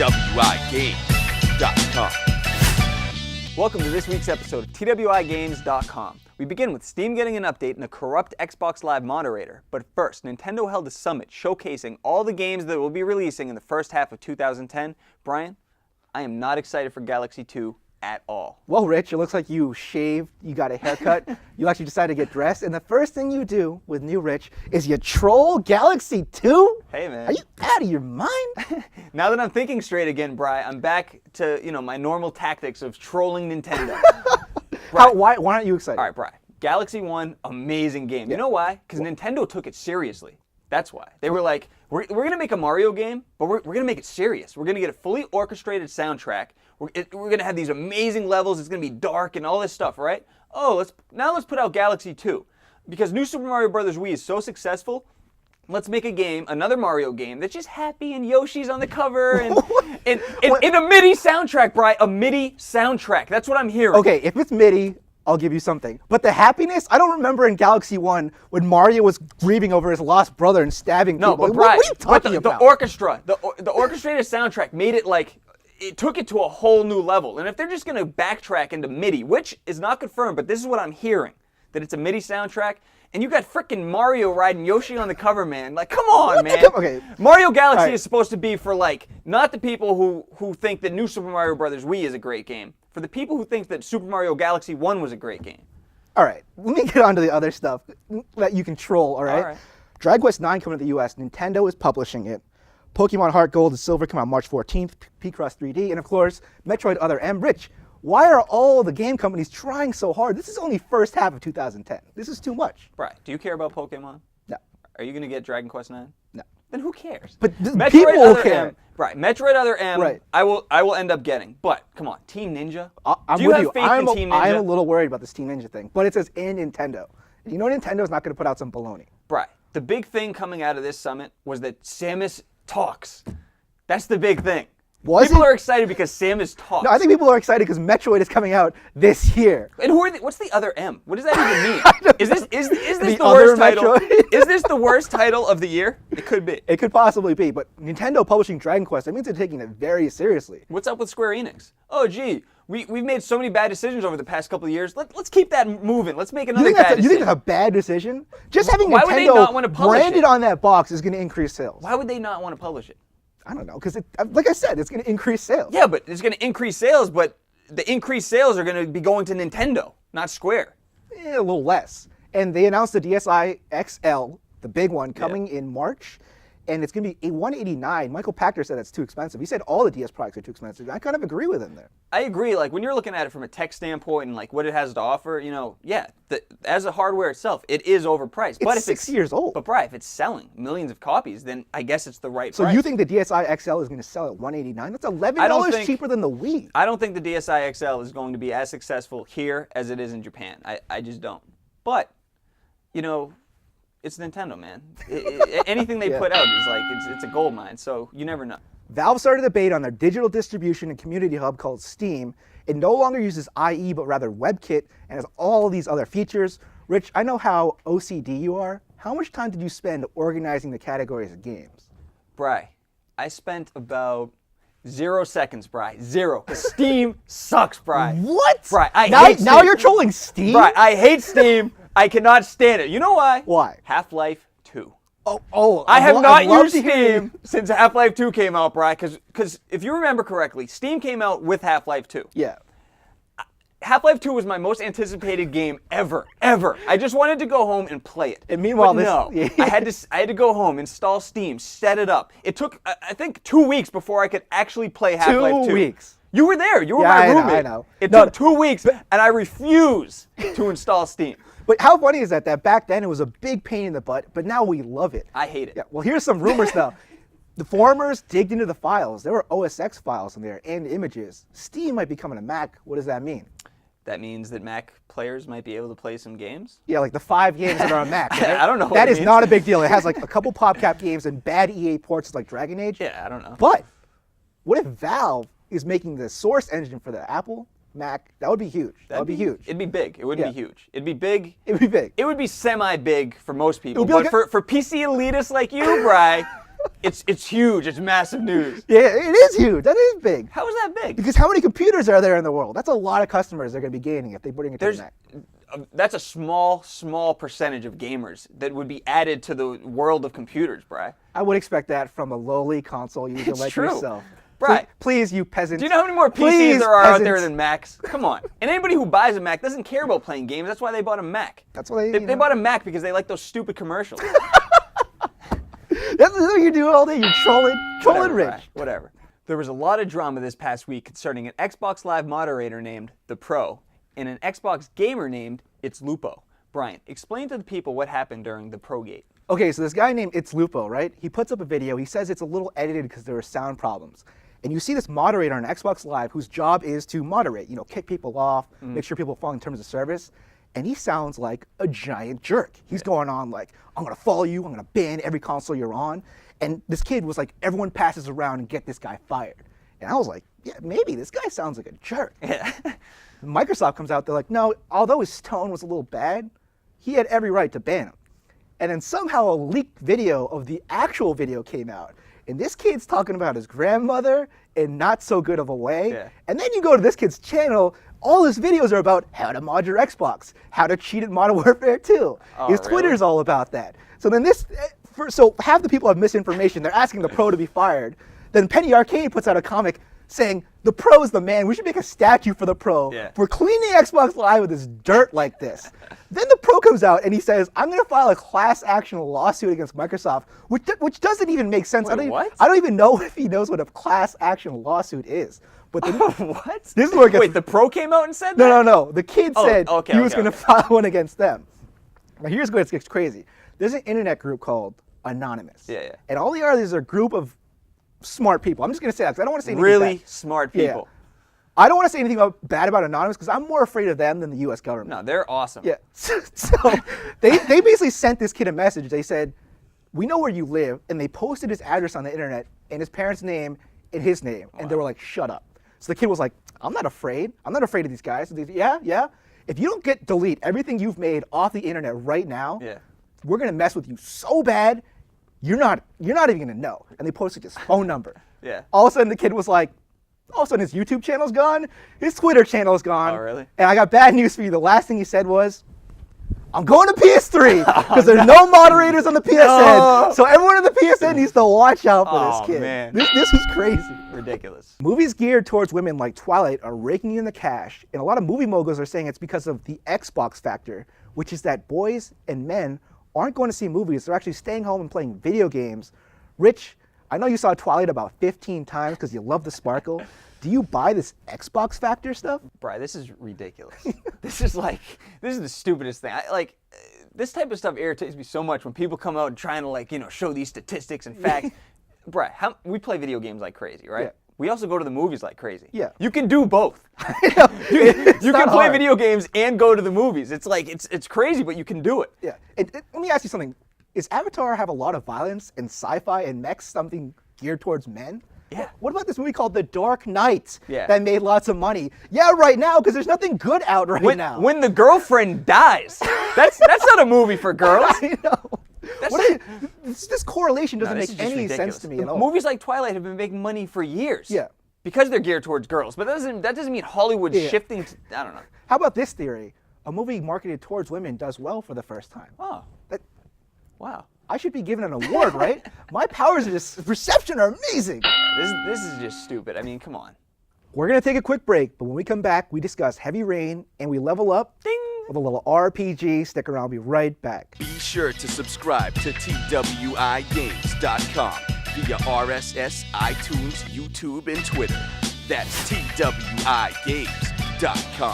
TWiGames.com. Welcome to this week's episode of TWiGames.com. We begin with Steam getting an update and a corrupt Xbox Live moderator. But first, Nintendo held a summit showcasing all the games that it will be releasing in the first half of 2010. Brian, I am not excited for Galaxy 2 at all. Well, Rich, it looks like you shaved, you got a haircut, you actually decided to get dressed, and the first thing you do with new Rich is you troll Galaxy 2? Hey, man. Are you out of your mind? Now that I'm thinking straight again, Bri, I'm back to, my normal tactics of trolling Nintendo. Why aren't you excited? All right, Bri. Galaxy 1, amazing game. Yeah. You know why? Because Nintendo took it seriously. That's why. They were like, we're going to make a Mario game, but we're going to make it serious. We're going to get a fully orchestrated soundtrack. We're going to have these amazing levels. It's going to be dark and all this stuff, right? Oh, let's put out Galaxy 2. Because New Super Mario Bros. Wii is so successful, let's make a game, another Mario game, that's just happy and Yoshi's on the cover and in a MIDI soundtrack, Bri. A MIDI soundtrack. That's what I'm hearing. Okay, if it's MIDI, I'll give you something. But the happiness, I don't remember in Galaxy 1 when Mario was grieving over his lost brother and stabbing people. But what are you talking about? The orchestra, the orchestrated soundtrack made it like, it took it to a whole new level. And if they're just going to backtrack into MIDI, which is not confirmed, but this is what I'm hearing, that it's a MIDI soundtrack, and you got frickin' Mario riding Yoshi on the cover, man. Like, come on, man. Okay. Mario Galaxy is supposed to be for, like, not the people who think that New Super Mario Bros. Wii is a great game. For the people who think that Super Mario Galaxy 1 was a great game. All right, let me get on to the other stuff that you control, all right? All right. Dragon Quest 9 coming to the US. Nintendo is publishing it. Pokemon Heart Gold and Silver come out March 14th. Picross 3D. And, of course, Metroid Other M. Rich, why are all the game companies trying so hard? This is only first half of 2010. This is too much. Right. Do you care about Pokemon? No. Are you going to get Dragon Quest 9? No. Then who cares? But Metroid people will Other care. M, right. Metroid Other M, Right. I will end up getting. But, come on, Team Ninja? I'm Do you with have you. faith in Team Ninja? I'm a little worried about this Team Ninja thing. But it says in Nintendo. You know Nintendo's not going to put out some baloney. Right. The big thing coming out of this summit was that Samus talks. That's the big thing. People are excited because Samus talks. No, I think people are excited because Metroid is coming out this year. And what's the other M? What does that even mean? Is this the other worst title? Metroid? Is this the worst title of the year? It could be. It could possibly be, but Nintendo publishing Dragon Quest, that means they're taking it very seriously. What's up with Square Enix? Oh, gee, we've made so many bad decisions over the past couple of years. Let's keep that moving. Let's make another bad decision. You think that's a bad decision? Just having Why would they not want to Nintendo publish branded it? on that box is going to increase sales. Why would they not want to publish it? I don't know, because like I said, it's going to increase sales. Yeah, but it's going to increase sales, but the increased sales are going to be going to Nintendo, not Square. A little less. And they announced the DSi XL, the big one, coming in March. And it's going to be a $189. Michael Pachter said that's too expensive. He said all the DS products are too expensive. I kind of agree with him there. I agree. Like, when you're looking at it from a tech standpoint and like what it has to offer, as a hardware itself, it is overpriced. But if 6 years old. But Bri, if it's selling millions of copies, then I guess it's the right So price. you think the DSi XL is going to sell at $189? That's $11 cheaper than the Wii. I don't think the DSi XL is going to be as successful here as it is in Japan. I just don't. But, it's Nintendo, man. Anything they put out is like, it's a gold mine, so you never know. Valve started a debate on their digital distribution and community hub called Steam. It no longer uses IE, but rather WebKit, and has all these other features. Rich, I know how OCD you are. How much time did you spend organizing the categories of games? Bri, I spent about 0 seconds, Bri. 0. Steam sucks, Bri. What? Bri, I hate Steam. Now you're trolling Steam? Bri, I hate Steam. I cannot stand it. You know why? Why? Half-Life 2. I have not used Steam since Half-Life 2 came out, Bri, because if you remember correctly, Steam came out with Half-Life 2. Yeah. Half-Life 2 was my most anticipated game ever. I just wanted to go home and play it. And meanwhile, I had to go home, install Steam, set it up. It took, I think, 2 weeks before I could actually play Half-Life 2. 2 weeks. You were there. You were my roommate. I know. It took 2 weeks, and I refuse to install Steam. But how funny is that back then it was a big pain in the butt, but now we love it. I hate it. Yeah, well, here's some rumors now. The forumers digged into the files. There were OS X files in there and images. Steam might be coming to Mac. What does that mean? That means that Mac players might be able to play some games? Yeah, like the 5 games that are on Mac. Right? I don't know what That it is means. not a big deal. It has like a couple PopCap games and bad EA ports like Dragon Age. Yeah, I don't know. But what if Valve is making the source engine for the Apple Mac? That would be huge. That would be huge. It'd be big. It wouldn't be huge. It'd be big. It would be big. It would be semi-big for most people. It would be But like for PC elitists like you, Bri, It's huge. It's massive news. Yeah, it is huge. That is big. How is that big? Because how many computers are there in the world? That's a lot of customers they're going to be gaining if they bring it to the Mac. That's a small percentage of gamers that would be added to the world of computers, Bri. I would expect that from a lowly console user like true. yourself. Bri. Please, you peasants. Do you know how many more PCs there are out there than Macs? Come on. And anybody who buys a Mac doesn't care about playing games. That's why they bought a Mac. That's why they bought a Mac because they like those stupid commercials. That's what you do all day. You're trolling Rich. Bri, whatever. There was a lot of drama this past week concerning an Xbox Live moderator named The Pro and an Xbox gamer named It's Lupo. Brian, explain to the people what happened during the Progate. Okay, so this guy named It's Lupo, right? He puts up a video. He says it's a little edited because there were sound problems. And you see this moderator on Xbox Live whose job is to moderate, kick people off, make sure people follow in terms of service. And he sounds like a giant jerk. He's going on like, I'm going to follow you. I'm going to ban every console you're on. And this kid was like, everyone passes around and get this guy fired. And I was like, yeah, maybe this guy sounds like a jerk. Yeah. Microsoft comes out, they're like, no, although his tone was a little bad, he had every right to ban him. And then somehow a leaked video of the actual video came out. And this kid's talking about his grandmother in not so good of a way. Yeah. And then you go to this kid's channel, all his videos are about how to mod your Xbox, how to cheat at Modern Warfare 2. His Twitter's all about that. So then so half the people have misinformation. They're asking the Pro to be fired. Then Penny Arcade puts out a comic saying, the Pro is the man. We should make a statue for the Pro for cleaning Xbox Live with this dirt like this. Then the Pro comes out and he says, I'm going to file a class action lawsuit against Microsoft, which doesn't even make sense. Wait, I don't even know if he knows what a class action lawsuit is. But what? This is where it gets, Wait, the Pro came out and said that? No. The kid said he was going to file one against them. Now here's where it gets crazy. There's an internet group called Anonymous. Yeah. And all they are is a group of smart people. I'm just going to say that because I don't want to say anything really bad. smart people. Yeah. I don't want to say anything bad about Anonymous because I'm more afraid of them than the U.S. government. No, they're awesome. Yeah. So they basically sent this kid a message. They said, we know where you live. And they posted his address on the internet and his parents' name and his name. And they were like, shut up. So the kid was like, I'm not afraid. I'm not afraid of these guys. So they said, yeah. If you don't delete everything you've made off the internet right now, we're going to mess with you so bad, you're not even going to know. And they posted his phone number. Yeah. All of a sudden the kid was like, all of a sudden his YouTube channel's gone, his Twitter channel's gone. Oh, really? And I got bad news for you. The last thing he said was, I'm going to PS3 because there's no moderators on the PSN. So everyone on the PSN needs to watch out for this kid. Man. This is crazy. Ridiculous. Movies geared towards women like Twilight are raking in the cash, and a lot of movie moguls are saying it's because of the Xbox factor, which is that boys and men aren't going to see movies. They're actually staying home and playing video games. Rich, I know you saw Twilight about 15 times because you love the sparkle. Do you buy this Xbox factor stuff? Bri, this is ridiculous. This is the stupidest thing. This type of stuff irritates me so much when people come out and trying to show these statistics and facts. Bri, we play video games like crazy, right? Yeah. We also go to the movies like crazy. Yeah. You can do both. You can play video games and go to the movies. It's it's crazy, but you can do it. Yeah. Let me ask you something. Is Avatar have a lot of violence and sci-fi and mechs something geared towards men? Yeah. What about this movie called The Dark Knight that made lots of money? Yeah, right now, because there's nothing good out now. When the girlfriend dies, that's not a movie for girls. I know. This correlation doesn't make any sense to me at all. Movies like Twilight have been making money for years. Yeah. Because they're geared towards girls. But that doesn't mean Hollywood's shifting to, I don't know. How about this theory? A movie marketed towards women does well for the first time. Oh. Wow. I should be given an award, right? My powers of perception are amazing. This is just stupid. I mean, come on. We're going to take a quick break, but when we come back, we discuss Heavy Rain and we level up with a little RPG. Stick around, I'll be right back. Be sure to subscribe to TWiGames.com via RSS, iTunes, YouTube, and Twitter. That's TWiGames.com.